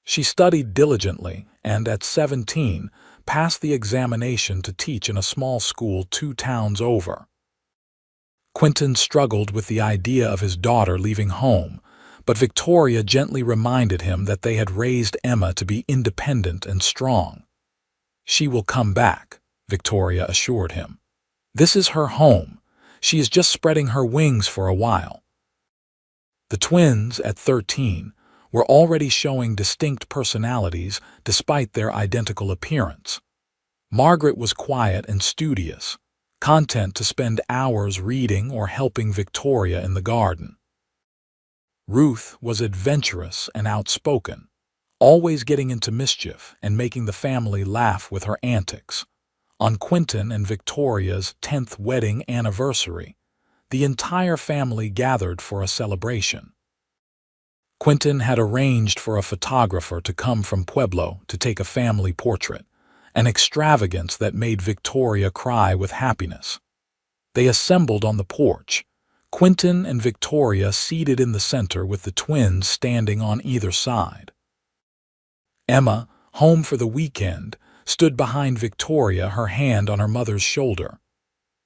She studied diligently and, at 17, passed the examination to teach in a small school 2 towns over. Quentin struggled with the idea of his daughter leaving home, but Victoria gently reminded him that they had raised Emma to be independent and strong. "She will come back," Victoria assured him. "This is her home. She is just spreading her wings for a while." The twins, at 13, were already showing distinct personalities despite their identical appearance. Margaret was quiet and studious, content to spend hours reading or helping Victoria in the garden. Ruth was adventurous and outspoken, always getting into mischief and making the family laugh with her antics. On Quentin and Victoria's 10th wedding anniversary, the entire family gathered for a celebration. Quentin had arranged for a photographer to come from Pueblo to take a family portrait, an extravagance that made Victoria cry with happiness. They assembled on the porch, Quentin and Victoria seated in the center with the twins standing on either side. Emma, home for the weekend, stood behind Victoria, her hand on her mother's shoulder.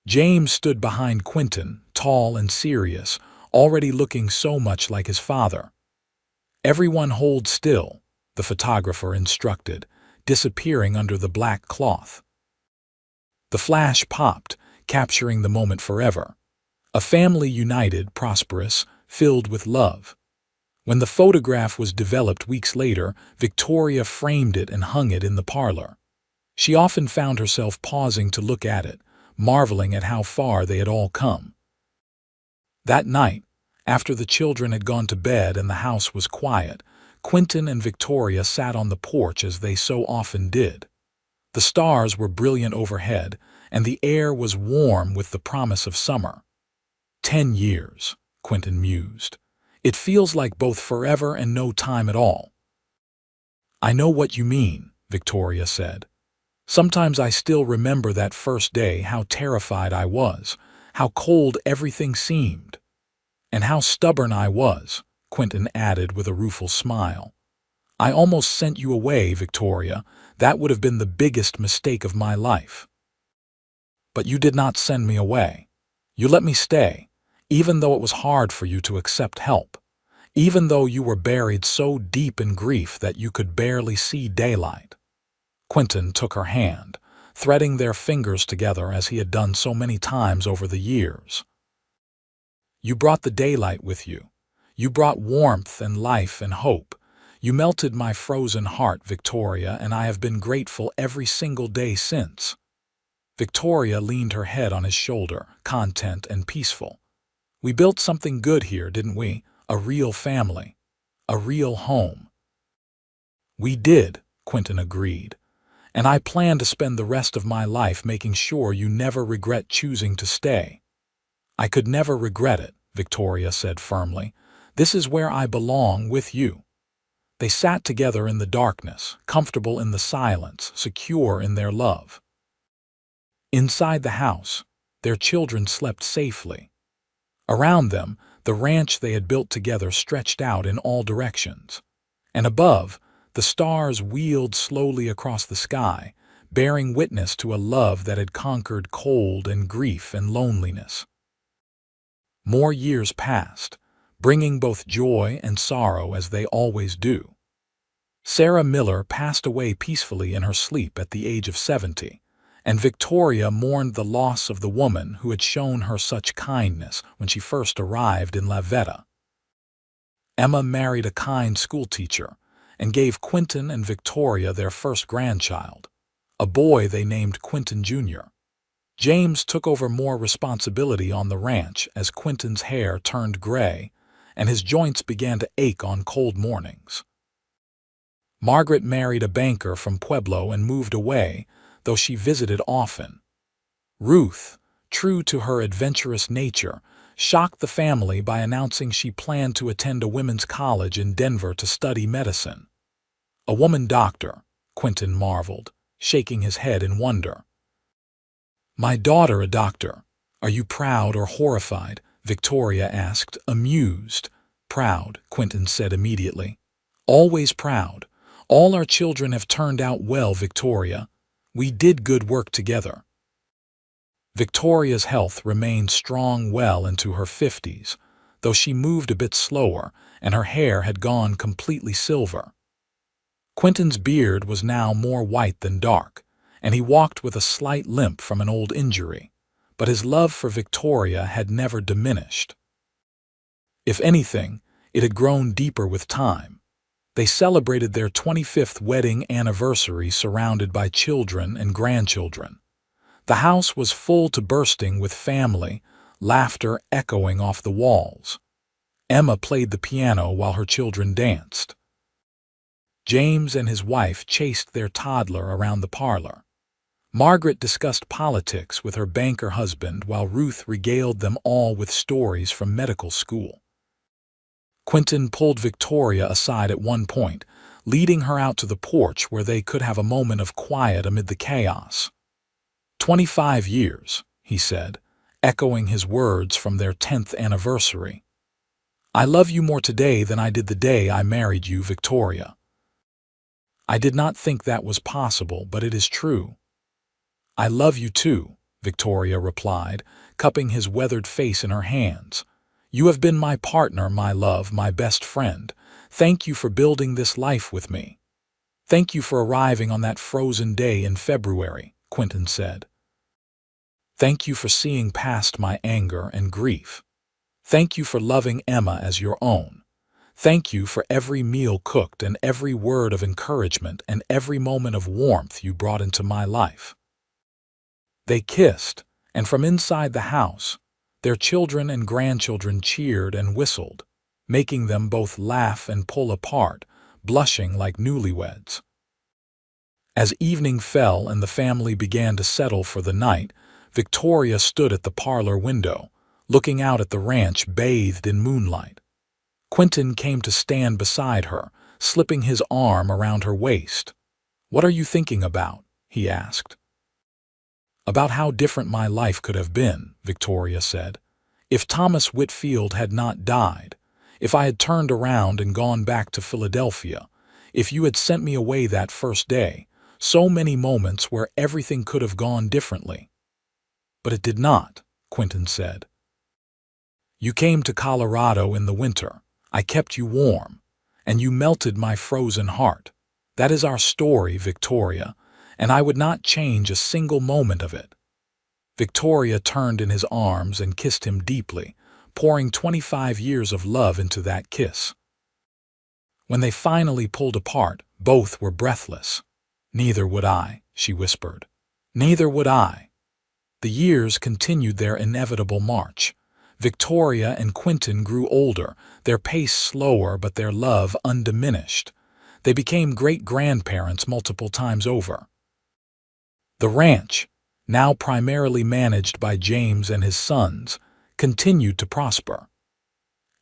James stood behind Quentin, tall and serious, already looking so much like his father. "Everyone hold still," the photographer instructed, disappearing under the black cloth. The flash popped, capturing the moment forever. A family united, prosperous, filled with love. When the photograph was developed weeks later, Victoria framed it and hung it in the parlor. She often found herself pausing to look at it, marveling at how far they had all come. That night, after the children had gone to bed and the house was quiet, Quentin and Victoria sat on the porch as they so often did. The stars were brilliant overhead, and the air was warm with the promise of summer. 10 years, Quentin mused. It feels like both forever and no time at all. "I know what you mean," Victoria said. "Sometimes I still remember that first day, how terrified I was, how cold everything seemed. And how stubborn I was," Quentin added with a rueful smile. "I almost sent you away, Victoria. That would have been the biggest mistake of my life." "But you did not send me away. You let me stay, even though it was hard for you to accept help, even though you were buried so deep in grief that you could barely see daylight." Quentin took her hand, threading their fingers together as he had done so many times over the years. "You brought the daylight with you. You brought warmth and life and hope. You melted my frozen heart, Victoria, and I have been grateful every single day since." Victoria leaned her head on his shoulder, content and peaceful. "We built something good here, didn't we? A real family. A real home." "We did," Quentin agreed. "And I plan to spend the rest of my life making sure you never regret choosing to stay." "I could never regret it," Victoria said firmly. "This is where I belong, with you." They sat together in the darkness, comfortable in the silence, secure in their love. Inside the house, their children slept safely. Around them, The ranch they had built together stretched out in all directions. And above, the stars wheeled slowly across the sky, bearing witness to a love that had conquered cold and grief and loneliness. More years passed, bringing both joy and sorrow as they always do. Sarah Miller passed away peacefully in her sleep at the age of 70, and Victoria mourned the loss of the woman who had shown her such kindness when she first arrived in Lavetta. Emma married a kind schoolteacher and gave Quentin and Victoria their first grandchild, a boy they named Quentin Jr. James took over more responsibility on the ranch as Quentin's hair turned gray and his joints began to ache on cold mornings. Margaret married a banker from Pueblo and moved away, though she visited often. Ruth, true to her adventurous nature, shocked the family by announcing she planned to attend a women's college in Denver to study medicine. A woman doctor, Quentin marveled, shaking his head in wonder. "My daughter a doctor. Are you proud or horrified?" Victoria asked, amused. "Proud," Quentin said immediately. "Always proud. All our children have turned out well, Victoria. We did good work together." Victoria's health remained strong well into her 50s, though she moved a bit slower and her hair had gone completely silver. Quentin's beard was now more white than dark, and he walked with a slight limp from an old injury, but his love for Victoria had never diminished. If anything, it had grown deeper with time. They celebrated their 25th wedding anniversary surrounded by children and grandchildren. The house was full to bursting with family, laughter echoing off the walls. Emma played the piano while her children danced. James and his wife chased their toddler around the parlor. Margaret discussed politics with her banker husband while Ruth regaled them all with stories from medical school. Quentin pulled Victoria aside at one point, leading her out to the porch where they could have a moment of quiet amid the chaos. 25 years, he said, echoing his words from their 10th anniversary. "I love you more today than I did the day I married you, Victoria." "I did not think that was possible, but it is true." "I love you too," Victoria replied, cupping his weathered face in her hands. "You have been my partner, my love, my best friend. Thank you for building this life with me." "Thank you for arriving on that frozen day in February," Quentin said. "Thank you for seeing past my anger and grief. Thank you for loving Emma as your own. Thank you for every meal cooked and every word of encouragement and every moment of warmth you brought into my life." They kissed, and from inside the house, their children and grandchildren cheered and whistled, making them both laugh and pull apart, blushing like newlyweds. As evening fell and the family began to settle for the night, Victoria stood at the parlor window, looking out at the ranch bathed in moonlight. Quentin came to stand beside her, slipping his arm around her waist. "What are you thinking about?" he asked. "About how different my life could have been," Victoria said. "If Thomas Whitfield had not died, if I had turned around and gone back to Philadelphia, if you had sent me away that first day, so many moments where everything could have gone differently." "But it did not," Quentin said. "You came to Colorado in the winter. I kept you warm, and you melted my frozen heart. That is our story, Victoria, and I would not change a single moment of it." Victoria turned in his arms and kissed him deeply, pouring 25 years of love into that kiss. When they finally pulled apart, both were breathless. "Neither would I," she whispered. "Neither would I." The years continued their inevitable march. Victoria and Quentin grew older, their pace slower but their love undiminished. They became great-grandparents multiple times over. The ranch, now primarily managed by James and his sons, continued to prosper.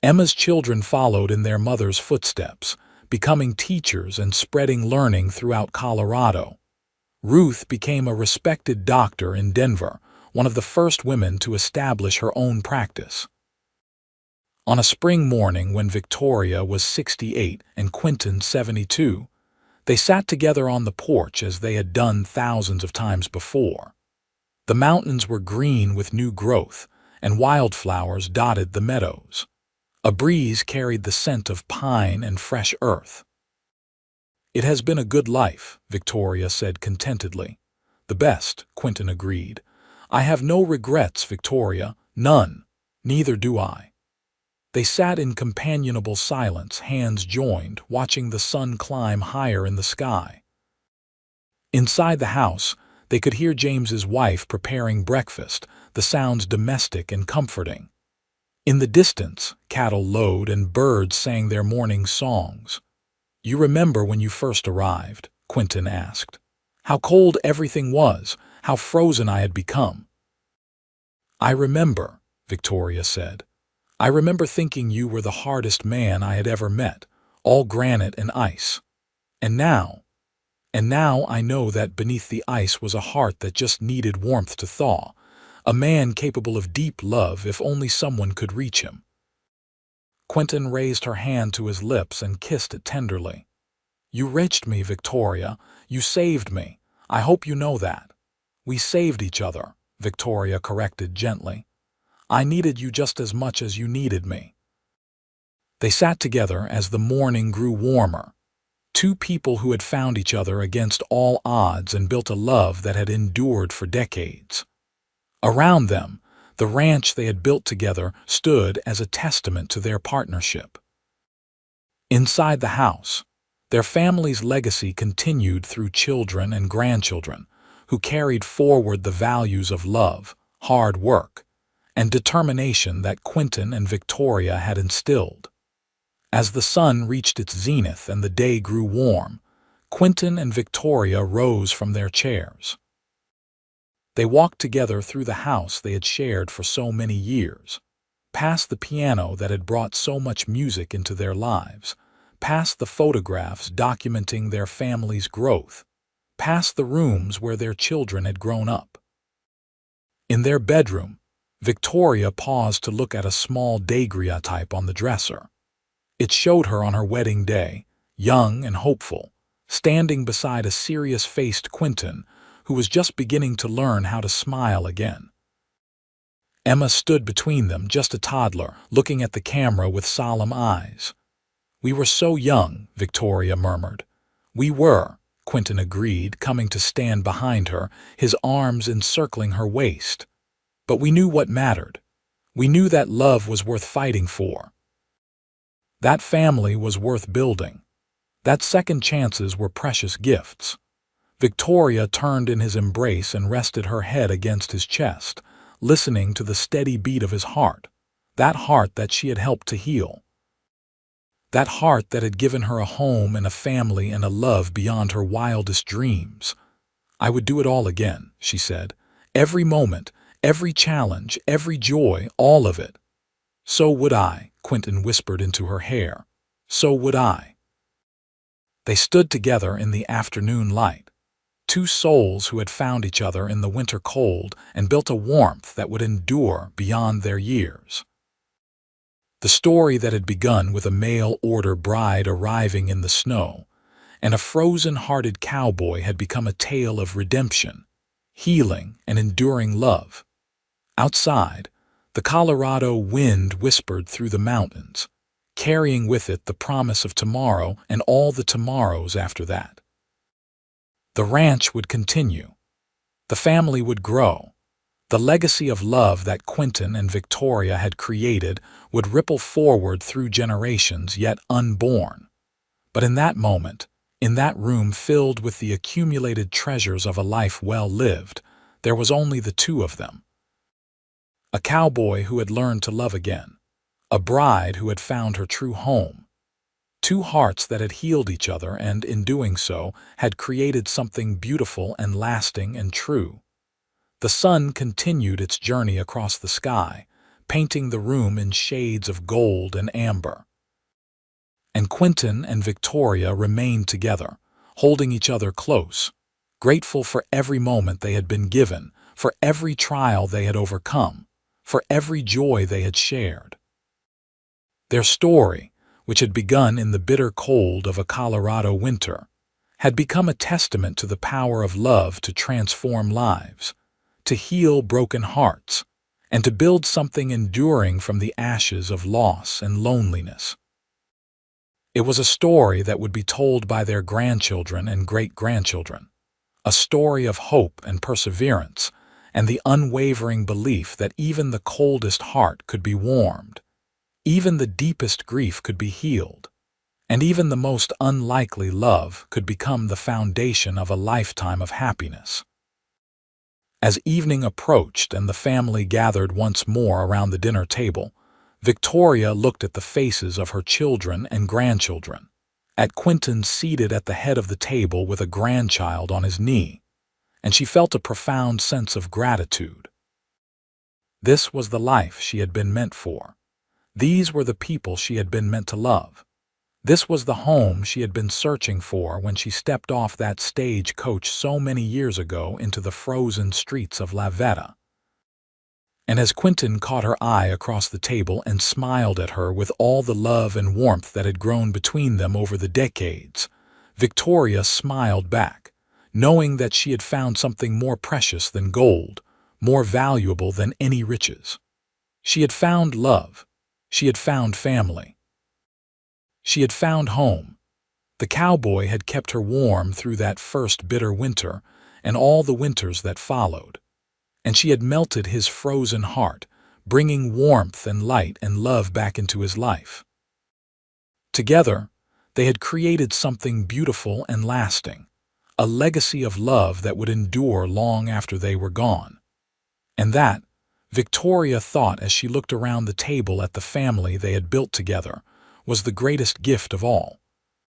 Emma's children followed in their mother's footsteps, becoming teachers and spreading learning throughout Colorado. Ruth became a respected doctor in Denver, one of the first women to establish her own practice. On a spring morning when Victoria was 68 and Quentin 72, they sat together on the porch as they had done thousands of times before. The mountains were green with new growth, and wildflowers dotted the meadows. A breeze carried the scent of pine and fresh earth. "It has been a good life," Victoria said contentedly. "The best," Quentin agreed. "I have no regrets, Victoria, none. Neither do I." They sat in companionable silence, hands joined, watching the sun climb higher in the sky. Inside the house, they could hear James's wife preparing breakfast, the sounds domestic and comforting. In the distance, cattle lowed and birds sang their morning songs. "You remember when you first arrived?" Quentin asked. "How cold everything was, how frozen I had become." "I remember," Victoria said. "I remember thinking you were the hardest man I had ever met, all granite and ice. And now I know that beneath the ice was a heart that just needed warmth to thaw, a man capable of deep love if only someone could reach him." Quentin raised her hand to his lips and kissed it tenderly. "You reached me, Victoria. You saved me. I hope you know that." "We saved each other," Victoria corrected gently. "I needed you just as much as you needed me." They sat together as the morning grew warmer. Two people who had found each other against all odds and built a love that had endured for decades. Around them, the ranch they had built together stood as a testament to their partnership. Inside the house, their family's legacy continued through children and grandchildren who carried forward the values of love, hard work, and determination that Quentin and Victoria had instilled. As the sun reached its zenith and the day grew warm, Quentin and Victoria rose from their chairs. They walked together through the house they had shared for so many years, past the piano that had brought so much music into their lives, past the photographs documenting their family's growth, past the rooms where their children had grown up. In their bedroom, Victoria paused to look at a small daguerreotype on the dresser. It showed her on her wedding day, young and hopeful, standing beside a serious-faced Quentin who was just beginning to learn how to smile again. Emma stood between them, just a toddler, looking at the camera with solemn eyes. "We were so young," Victoria murmured. "We were," Quentin agreed, coming to stand behind her, his arms encircling her waist. "But we knew what mattered. We knew that love was worth fighting for. That family was worth building. That second chances were precious gifts." Victoria turned in his embrace and rested her head against his chest, listening to the steady beat of his heart, that heart that she had helped to heal. That heart that had given her a home and a family and a love beyond her wildest dreams. "I would do it all again," she said. "Every moment, every challenge, every joy, all of it." "So would I," Quentin whispered into her hair. "So would I." They stood together in the afternoon light, two souls who had found each other in the winter cold and built a warmth that would endure beyond their years. The story that had begun with a mail-order bride arriving in the snow and a frozen-hearted cowboy had become a tale of redemption, healing, and enduring love. Outside, the Colorado wind whispered through the mountains, carrying with it the promise of tomorrow and all the tomorrows after that. The ranch would continue. The family would grow. The legacy of love that Quentin and Victoria had created would ripple forward through generations yet unborn. But in that moment, in that room filled with the accumulated treasures of a life well lived, there was only the two of them. A cowboy who had learned to love again. A bride who had found her true home. Two hearts that had healed each other and, in doing so, had created something beautiful and lasting and true. The sun continued its journey across the sky, painting the room in shades of gold and amber. And Quentin and Victoria remained together, holding each other close, grateful for every moment they had been given, for every trial they had overcome, for every joy they had shared. Their story, which had begun in the bitter cold of a Colorado winter, had become a testament to the power of love to transform lives, to heal broken hearts, and to build something enduring from the ashes of loss and loneliness. It was a story that would be told by their grandchildren and great-grandchildren, a story of hope and perseverance, and the unwavering belief that even the coldest heart could be warmed, even the deepest grief could be healed, and even the most unlikely love could become the foundation of a lifetime of happiness. As evening approached and the family gathered once more around the dinner table, Victoria looked at the faces of her children and grandchildren, at Quentin seated at the head of the table with a grandchild on his knee, and she felt a profound sense of gratitude. This was the life she had been meant for. These were the people she had been meant to love. This was the home she had been searching for when she stepped off that stagecoach so many years ago into the frozen streets of Lavetta. And as Quentin caught her eye across the table and smiled at her with all the love and warmth that had grown between them over the decades, Victoria smiled back, knowing that she had found something more precious than gold, more valuable than any riches. She had found love. She had found family. She had found home. The cowboy had kept her warm through that first bitter winter and all the winters that followed. And she had melted his frozen heart, bringing warmth and light and love back into his life. Together, they had created something beautiful and lasting, a legacy of love that would endure long after they were gone. And that, Victoria thought as she looked around the table at the family they had built together, was the greatest gift of all.